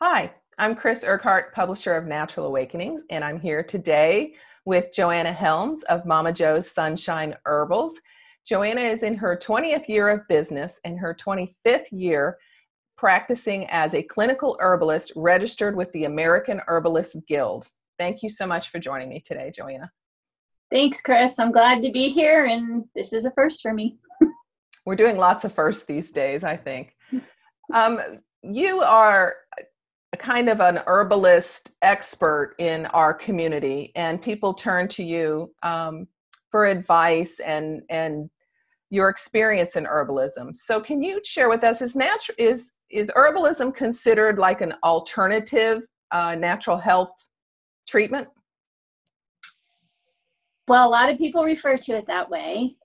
Hi, I'm Chris Urquhart, publisher of Natural Awakenings, and I'm here today with Joanna Helms of Mama Jo's Sunshine Herbals. Joanna is in her 20th year of business and her 25th year practicing as a clinical herbalist registered with the American Herbalist Guild. Thank you so much for joining me today, Joanna. Thanks, Chris. I'm glad to be here, and this is a first for me. We're doing lots of firsts these days, I think. You are a kind of an herbalist expert in our community, and people turn to you for advice and your experience in herbalism. So can you share with us, is herbalism considered like an alternative natural health treatment? Well, a lot of people refer to it that way.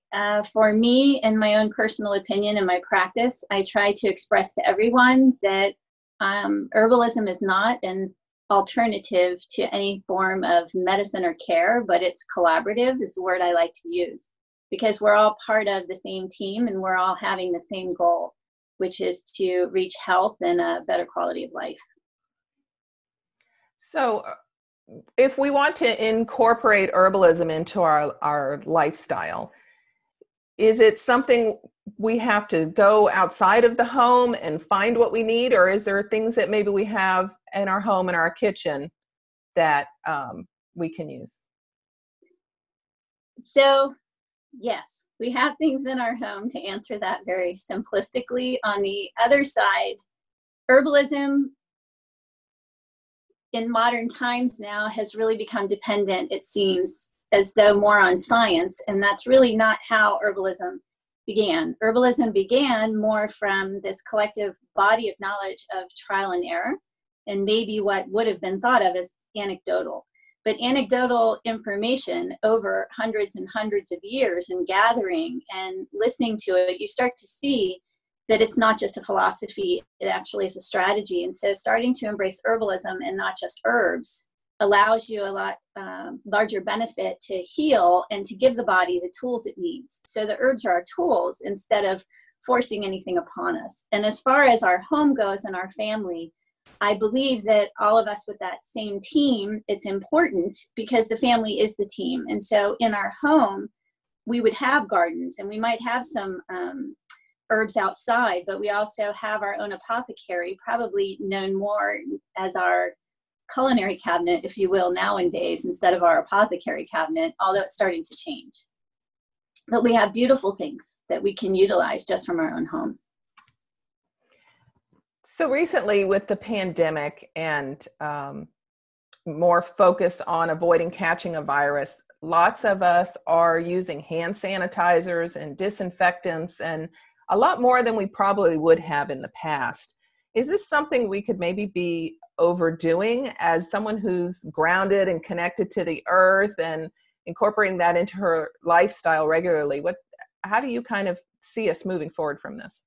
For me, in my own personal opinion and my practice, I try to express to everyone that herbalism is not an alternative to any form of medicine or care, but it's collaborative is the word I like to use, because we're all part of the same team and we're all having the same goal, which is to reach health and a better quality of life. So if we want to incorporate herbalism into our lifestyle, is it something we have to go outside of the home and find what we need, or is there things that maybe we have in our home, in our kitchen, that we can use? So, yes, we have things in our home, to answer that very simplistically. On the other side, herbalism in modern times now has really become dependent, it seems, as though more on science, and that's really not how herbalism began. Herbalism began more from this collective body of knowledge of trial and error, and maybe what would have been thought of as anecdotal. But anecdotal information over hundreds and hundreds of years, and gathering and listening to it, you start to see that it's not just a philosophy, it actually is a strategy. And so starting to embrace herbalism and not just herbs allows you a lot larger benefit to heal and to give the body the tools it needs. So the herbs are our tools instead of forcing anything upon us. And as far as our home goes and our family, I believe that all of us with that same team, it's important because the family is the team. And so in our home, we would have gardens and we might have some herbs outside, but we also have our own apothecary, probably known more as our culinary cabinet, if you will, nowadays, instead of our apothecary cabinet, although it's starting to change. But we have beautiful things that we can utilize just from our own home. So recently with the pandemic and more focus on avoiding catching a virus, lots of us are using hand sanitizers and disinfectants and a lot more than we probably would have in the past. Is this something we could maybe be overdoing as someone who's grounded and connected to the earth and incorporating that into her lifestyle regularly? How do you kind of see us moving forward from this?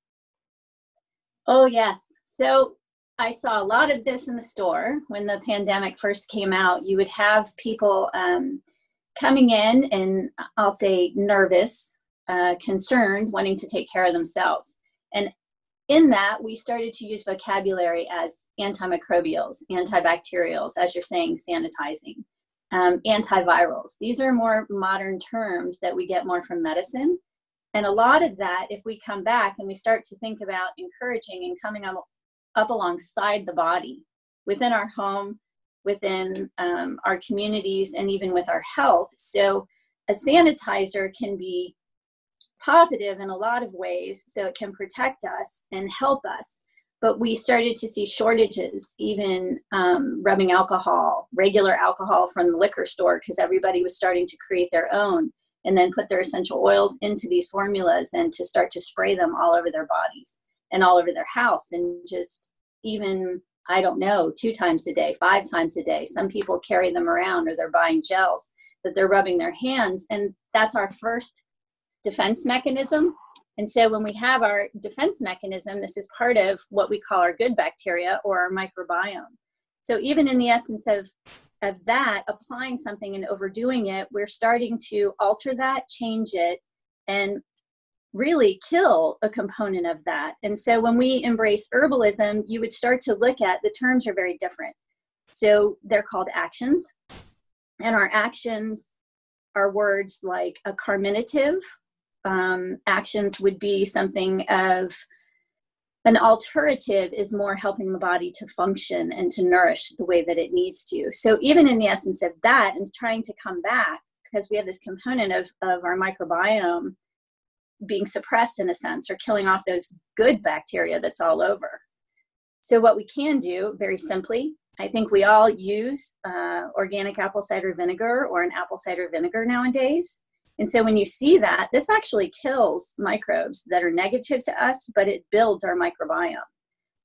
Oh, yes. So I saw a lot of this in the store when the pandemic first came out. You would have people coming in and I'll say nervous, concerned, wanting to take care of themselves. And in that, we started to use vocabulary as antimicrobials, antibacterials, as you're saying, sanitizing, antivirals. These are more modern terms that we get more from medicine. And a lot of that, if we come back and we start to think about encouraging and coming up alongside the body, within our home, within our communities, and even with our health. So a sanitizer can be positive in a lot of ways, so it can protect us and help us. But we started to see shortages, even rubbing alcohol, regular alcohol from the liquor store, because everybody was starting to create their own and then put their essential oils into these formulas and to start to spray them all over their bodies and all over their house. And just even, I don't know, 2 times a day, 5 times a day. Some people carry them around, or they're buying gels that they're rubbing their hands. And that's our first defense mechanism. And so when we have our defense mechanism, this is part of what we call our good bacteria or our microbiome. So even in the essence of that, applying something and overdoing it, we're starting to alter that, change it, and really kill a component of that. And so when we embrace herbalism, you would start to look at, the terms are very different. So they're called actions, and our actions are words like a carminative. Actions would be something of an alterative, is more helping the body to function and to nourish the way that it needs to. So even in the essence of that, and trying to come back, because we have this component of our microbiome being suppressed in a sense, or killing off those good bacteria that's all over. So what we can do very simply, I think we all use organic apple cider vinegar or an apple cider vinegar nowadays. And so when you see that, this actually kills microbes that are negative to us, but it builds our microbiome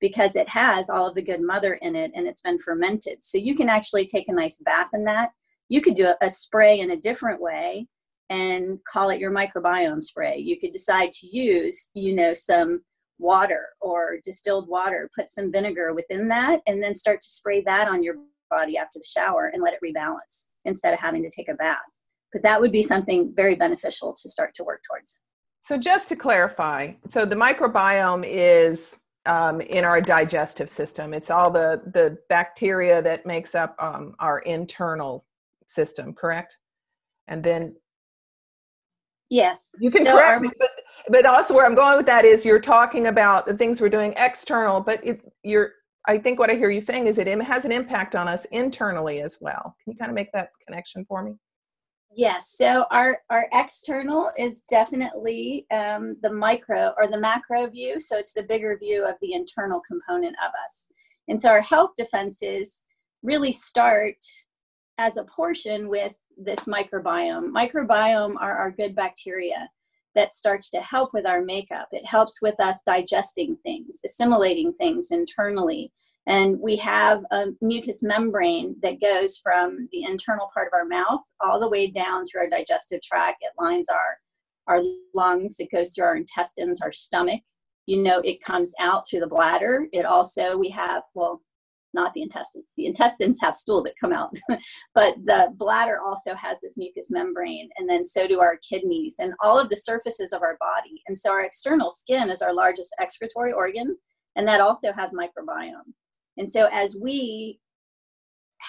because it has all of the good mother in it and it's been fermented. So you can actually take a nice bath in that. You could do a spray in a different way and call it your microbiome spray. You could decide to use, some water or distilled water, put some vinegar within that, and then start to spray that on your body after the shower and let it rebalance instead of having to take a bath. But that would be something very beneficial to start to work towards. So just to clarify, so the microbiome is in our digestive system. It's all the bacteria that makes up our internal system, correct? And then yes, you can correct me, but also where I'm going with that is you're talking about the things we're doing external, but I think what I hear you saying is it has an impact on us internally as well. Can you kind of make that connection for me? Yes. So our external is definitely the micro or the macro view. So it's the bigger view of the internal component of us. And so our health defenses really start as a portion with this microbiome. Microbiome are our good bacteria that starts to help with our makeup. It helps with us digesting things, assimilating things internally. And we have a mucous membrane that goes from the internal part of our mouth all the way down through our digestive tract. It lines our lungs. It goes through our intestines, our stomach. It comes out through the bladder. It also, we have, not the intestines. The intestines have stool that come out, but the bladder also has this mucous membrane, and then so do our kidneys and all of the surfaces of our body. And so our external skin is our largest excretory organ, and that also has microbiome. And so as we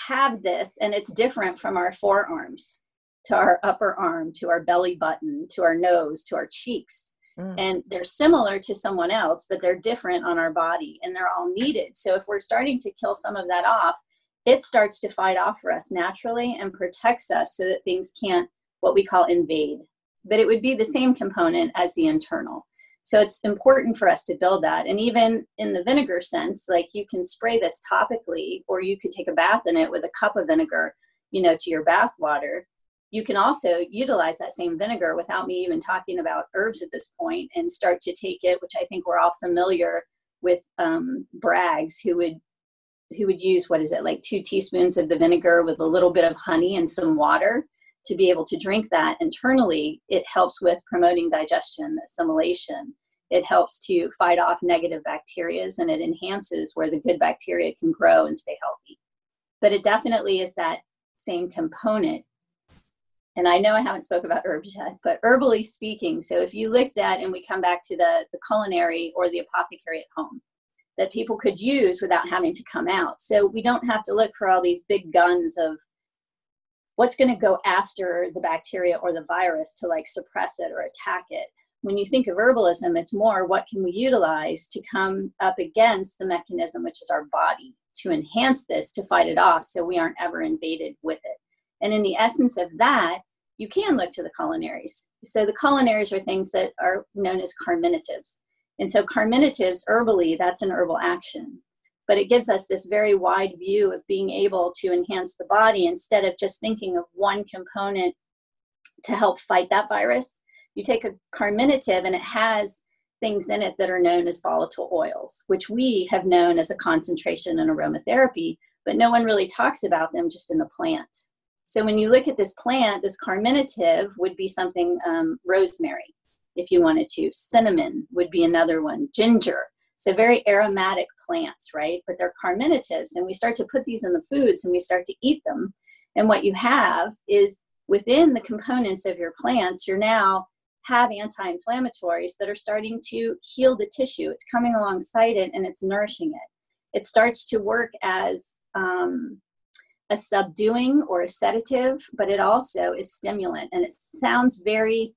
have this, and it's different from our forearms to our upper arm, to our belly button, to our nose, to our cheeks. And they're similar to someone else, but they're different on our body, and they're all needed. So if we're starting to kill some of that off, it starts to fight off for us naturally and protects us so that things can't, what we call, invade. But it would be the same component as the internal. So it's important for us to build that. And even in the vinegar sense, like you can spray this topically, or you could take a bath in it with a cup of vinegar, to your bath water. You can also utilize that same vinegar without me even talking about herbs at this point, and start to take it, which I think we're all familiar with, Brags, who would use, like 2 teaspoons of the vinegar with a little bit of honey and some water to be able to drink that internally. It helps with promoting digestion, assimilation. It helps to fight off negative bacteria, and it enhances where the good bacteria can grow and stay healthy. But it definitely is that same component. And I know I haven't spoke about herbs yet, but herbally speaking, so if you looked at, and we come back to the culinary or the apothecary at home, that people could use without having to come out. So we don't have to look for all these big guns of what's going to go after the bacteria or the virus to suppress it or attack it. When you think of herbalism, it's more what can we utilize to come up against the mechanism, which is our body, to enhance this, to fight it off so we aren't ever invaded with it. And in the essence of that, you can look to the culinaries. So the culinaries are things that are known as carminatives. And so carminatives, herbally, that's an herbal action. But it gives us this very wide view of being able to enhance the body instead of just thinking of one component to help fight that virus. You take a carminative and it has things in it that are known as volatile oils, which we have known as a concentration in aromatherapy, but no one really talks about them just in the plant. So when you look at this plant, this carminative would be something, rosemary, if you wanted to. Cinnamon would be another one. Ginger. So very aromatic plants, right? But they're carminatives. And we start to put these in the foods and we start to eat them. And what you have is within the components of your plants, you're now have anti-inflammatories that are starting to heal the tissue. It's coming alongside it and it's nourishing it. It starts to work as a subduing or a sedative, but it also is stimulant. And it sounds very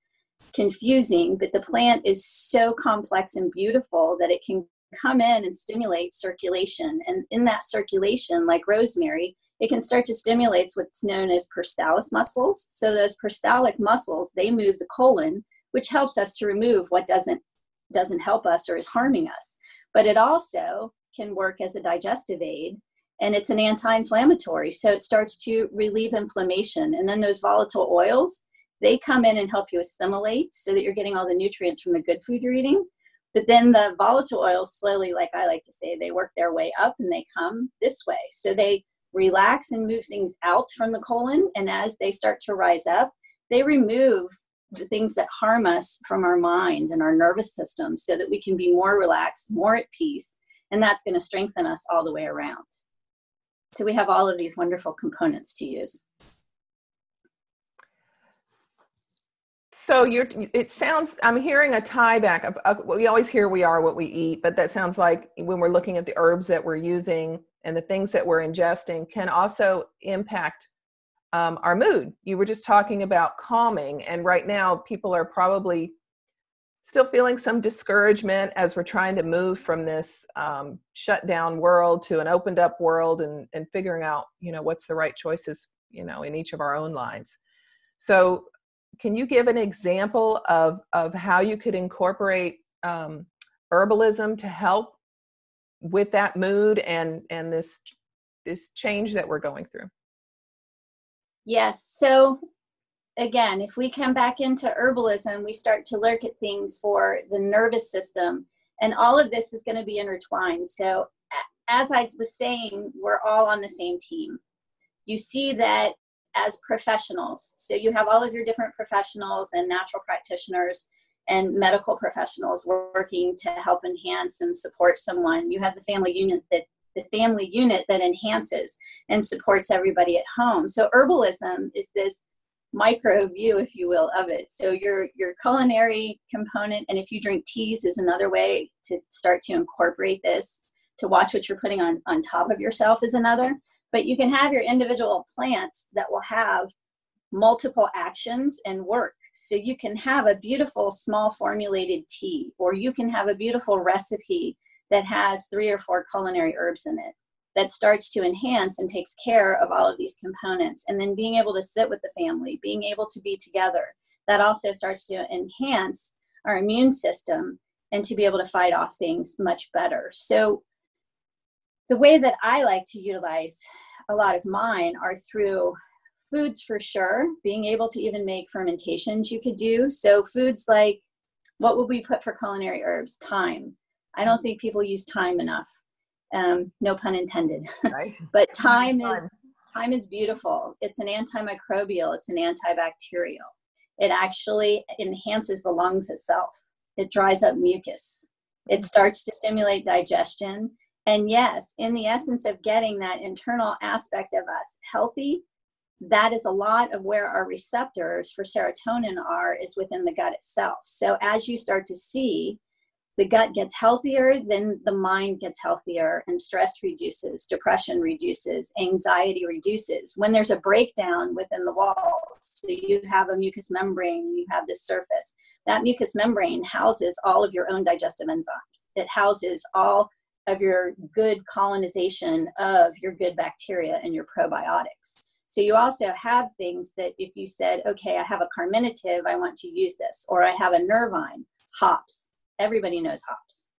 confusing, but the plant is so complex and beautiful that it can come in and stimulate circulation. And in that circulation, like rosemary, it can start to stimulate what's known as peristalsis muscles. So those peristaltic muscles, they move the colon, which helps us to remove what doesn't help us or is harming us. But it also can work as a digestive aid, and it's an anti-inflammatory. So it starts to relieve inflammation. And then those volatile oils, they come in and help you assimilate so that you're getting all the nutrients from the good food you're eating. But then the volatile oils slowly, like I like to say, they work their way up and they come this way. So they relax and move things out from the colon. And as they start to rise up, they remove the things that harm us from our mind and our nervous system so that we can be more relaxed, more at peace. And that's going to strengthen us all the way around. So we have all of these wonderful components to use. So it sounds, I'm hearing a tie back. We always hear we are what we eat, but that sounds like when we're looking at the herbs that we're using and the things that we're ingesting can also impact our mood. You were just talking about calming, and right now people are probably still feeling some discouragement as we're trying to move from this shut down world to an opened up world and figuring out, what's the right choices, in each of our own lives. So can you give an example of how you could incorporate herbalism to help with that mood and this change that we're going through? Yes. So again, if we come back into herbalism, we start to look at things for the nervous system, and all of this is going to be intertwined. So as I was saying, we're all on the same team. You see that as professionals. So you have all of your different professionals and natural practitioners and medical professionals working to help enhance and support someone. You have the family unit that enhances and supports everybody at home. So herbalism is this micro view, if you will, of it. So your culinary component, and if you drink teas, is another way to start to incorporate this. To watch what you're putting on top of yourself is another. But you can have your individual plants that will have multiple actions and work. So you can have a beautiful small formulated tea, or you can have a beautiful recipe that has 3 or 4 culinary herbs in it that starts to enhance and takes care of all of these components. And then being able to sit with the family, being able to be together, that also starts to enhance our immune system and to be able to fight off things much better. So the way that I like to utilize a lot of mine are through foods for sure, being able to even make fermentations you could do. So foods like, what would we put for culinary herbs? Thyme. I don't think people use thyme enough. No pun intended. Right. But thyme is beautiful. It's an antimicrobial. It's an antibacterial. It actually enhances the lungs itself. It dries up mucus. It starts to stimulate digestion. And yes, in the essence of getting that internal aspect of us healthy, that is a lot of where our receptors for serotonin is within the gut itself. So as you start to see the gut gets healthier, then the mind gets healthier, and stress reduces, depression reduces, anxiety reduces. When there's a breakdown within the walls, so you have a mucous membrane, you have this surface, that mucous membrane houses all of your own digestive enzymes. It houses all of your good colonization of your good bacteria and your probiotics. So you also have things that if you said, okay, I have a carminative, I want to use this, or I have a nervine, hops. Everybody knows hops.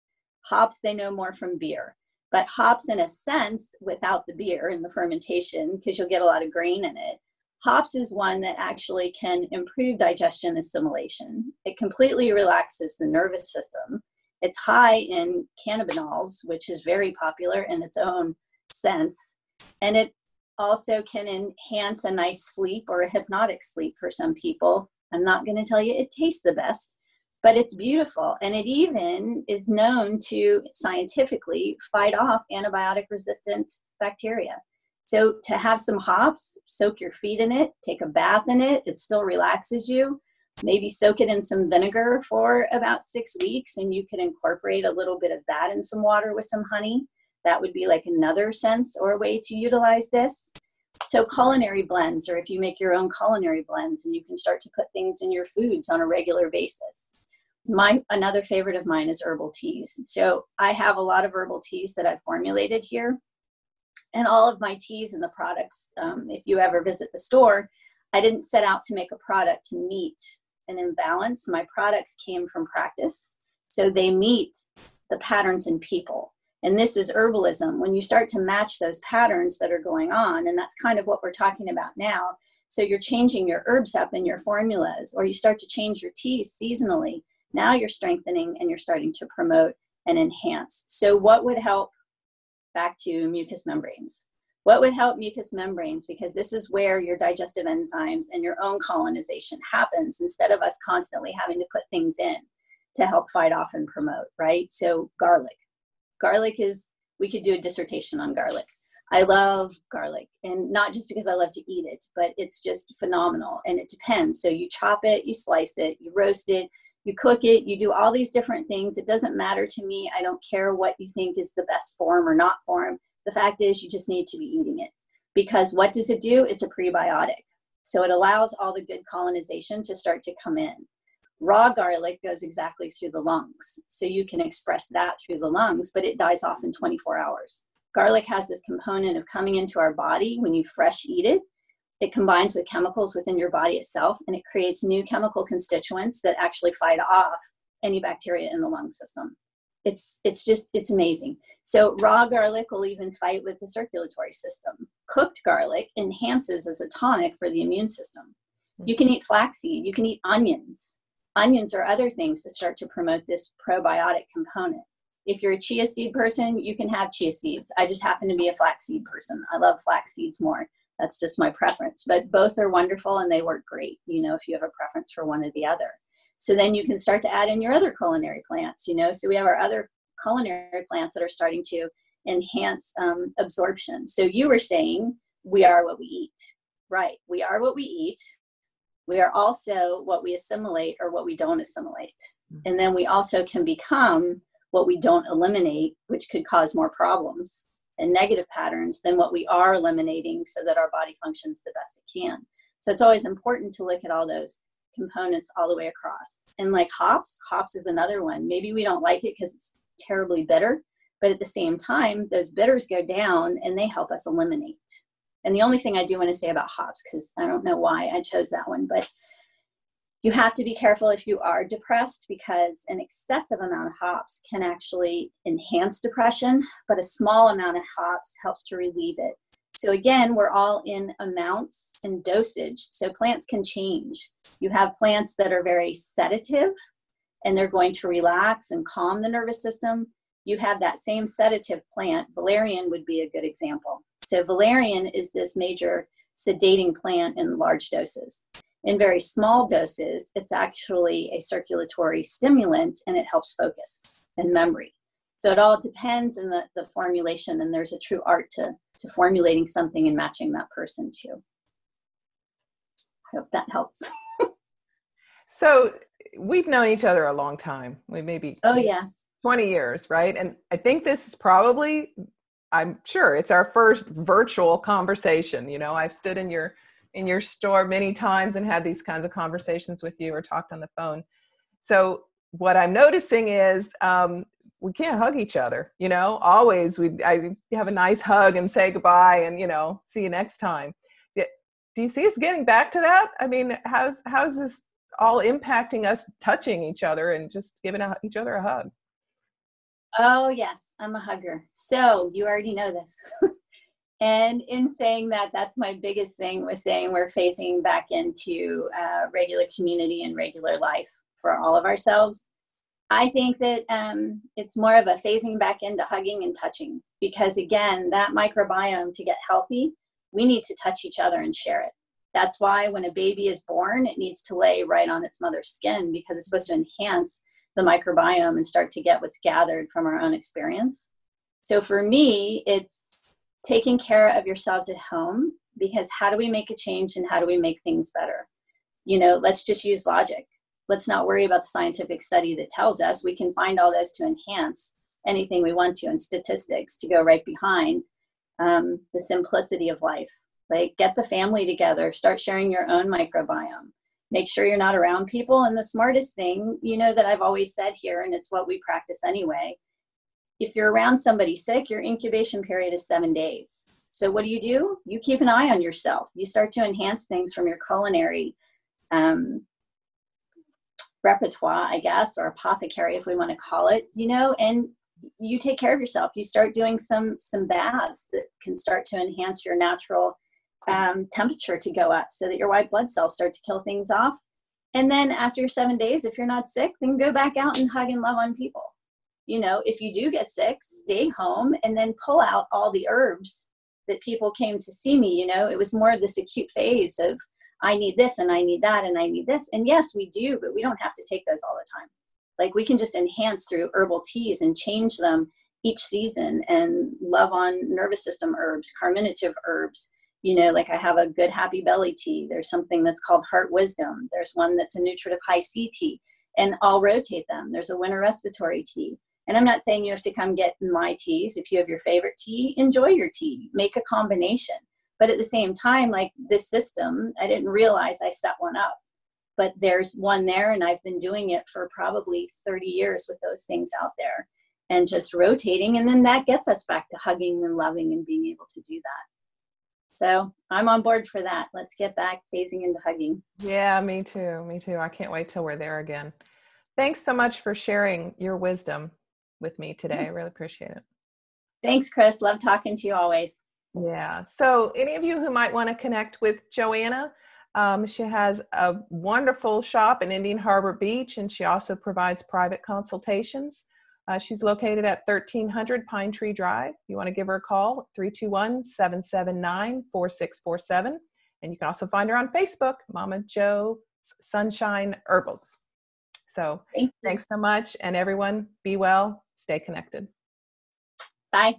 Hops, they know more from beer. But hops, in a sense, without the beer and the fermentation, because you'll get a lot of grain in it, hops is one that actually can improve digestion assimilation. It completely relaxes the nervous system. It's high in cannabinoids, which is very popular in its own sense. And it also can enhance a nice sleep or a hypnotic sleep for some people. I'm not going to tell you it tastes the best, but it's beautiful. And it even is known to scientifically fight off antibiotic resistant bacteria. So to have some hops, soak your feet in it, take a bath in it, it still relaxes you. maybe soak it in some vinegar for about 6 weeks, and you can incorporate a little bit of that in some water with some honey. That would be like another sense or way to utilize this. So culinary blends, or if you make your own culinary blends, and you can start to put things in your foods on a regular basis. Another favorite of mine is herbal teas. So I have a lot of herbal teas that I've formulated here. And all of my teas and the products, if you ever visit the store, I didn't set out to make a product to meet an imbalance. My products came from practice. So they meet the patterns in people. And this is herbalism. When you start to match those patterns that are going on, and that's kind of what we're talking about now. So you're changing your herbs up in your formulas, or you start to change your teas seasonally. Now you're strengthening and you're starting to promote and enhance. So what would help? Back to mucous membranes. What would help mucous membranes? Because this is where your digestive enzymes and your own colonization happens, instead of us constantly having to put things in to help fight off and promote, right? So garlic. Garlic is, we could do a dissertation on garlic. I love garlic, and not just because I love to eat it, but it's just phenomenal, and it depends. So you chop it, you slice it, you roast it, you cook it, you do all these different things. It doesn't matter to me. I don't care what you think is the best form or not form. The fact is, you just need to be eating it, because what does it do? It's a prebiotic. So it allows all the good colonization to start to come in. Raw garlic goes exactly through the lungs. So you can express that through the lungs, but it dies off in 24 hours. Garlic has this component of coming into our body when you fresh eat it. It combines with chemicals within your body itself, and it creates new chemical constituents that actually fight off any bacteria in the lung system. It's amazing. So raw garlic will even fight with the circulatory system. Cooked garlic enhances as a tonic for the immune system. You can eat flaxseed, you can eat onions. Onions are other things that start to promote this probiotic component. If you're a chia seed person, you can have chia seeds. I just happen to be a flaxseed person. I love flax seeds more. That's just my preference, but both are wonderful and they work great, you know, if you have a preference for one or the other. So then you can start to add in your other culinary plants, you know, so we have our other culinary plants that are starting to enhance absorption. So you were saying we are what we eat, right? We are what we eat. We are also what we assimilate or what we don't assimilate. And then we also can become what we don't eliminate, which could cause more problems and negative patterns than what we are eliminating, so that our body functions the best it can. So it's always important to look at all those components all the way across. And like hops is another one. Maybe we don't like it because it's terribly bitter, but at the same time, those bitters go down and they help us eliminate. And the only thing I do want to say about hops, because I don't know why I chose that one, but you have to be careful if you are depressed, because an excessive amount of hops can actually enhance depression, but a small amount of hops helps to relieve it. So again, we're all in amounts and dosage. So plants can change. You have plants that are very sedative and they're going to relax and calm the nervous system. You have that same sedative plant. Valerian would be a good example. So valerian is this major sedating plant in large doses. In very small doses, it's actually a circulatory stimulant, and it helps focus and memory. So it all depends on the formulation, and there's a true art to formulating something and matching that person too. I hope that helps. So we've known each other a long time. We maybe 20 years, right? And I think this is probably, I'm sure it's our first virtual conversation. You know, I've stood in your store many times and had these kinds of conversations with you or talked on the phone. So what I'm noticing is we can't hug each other, you know, always I have a nice hug and say goodbye and, you know, see you next time. Do you see us getting back to that? I mean, how's this all impacting us touching each other and just giving each other a hug? Oh yes, I'm a hugger. So you already know this. And in saying that, that's my biggest thing, was saying we're facing back into regular community and regular life for all of ourselves. I think that it's more of a phasing back into hugging and touching, because again, that microbiome, to get healthy, we need to touch each other and share it. That's why when a baby is born, it needs to lay right on its mother's skin, because it's supposed to enhance the microbiome and start to get what's gathered from our own experience. So for me, it's taking care of yourselves at home, because how do we make a change and how do we make things better? let's just use logic. Let's not worry about the scientific study that tells us. We can find all those to enhance anything we want to, and statistics to go right behind the simplicity of life. Like, get the family together, start sharing your own microbiome. Make sure you're not around people. And the smartest thing, that I've always said here, and it's what we practice anyway, if you're around somebody sick, your incubation period is 7 days. So what do? You keep an eye on yourself. You start to enhance things from your culinary repertoire, I guess, or apothecary, if we want to call it, and you take care of yourself. You start doing some baths that can start to enhance your natural temperature to go up, so that your white blood cells start to kill things off. And then after 7 days, if you're not sick, then go back out and hug and love on people. If you do get sick, stay home and then pull out all the herbs that people came to see me. It was more of this acute phase of, I need this and I need that and I need this. And yes, we do, but we don't have to take those all the time. Like, we can just enhance through herbal teas and change them each season and love on nervous system herbs, carminative herbs. Like, I have a good happy belly tea. There's something that's called heart wisdom. There's one that's a nutritive high C tea, and I'll rotate them. There's a winter respiratory tea. And I'm not saying you have to come get my teas. If you have your favorite tea, enjoy your tea, make a combination. But at the same time, like, this system, I didn't realize I set one up, but there's one there, and I've been doing it for probably 30 years with those things out there and just rotating. And then that gets us back to hugging and loving and being able to do that. So I'm on board for that. Let's get back phasing into hugging. Yeah, me too. Me too. I can't wait till we're there again. Thanks so much for sharing your wisdom with me today. I really appreciate it. Thanks, Chris. Love talking to you always. Yeah. So any of you who might want to connect with Joanna, she has a wonderful shop in Indian Harbor Beach, and she also provides private consultations. She's located at 1300 Pine Tree Drive. You want to give her a call, 321-779-4647. And you can also find her on Facebook, Mama Jo Sunshine Herbals. So thanks so much. And everyone, be well, stay connected. Bye.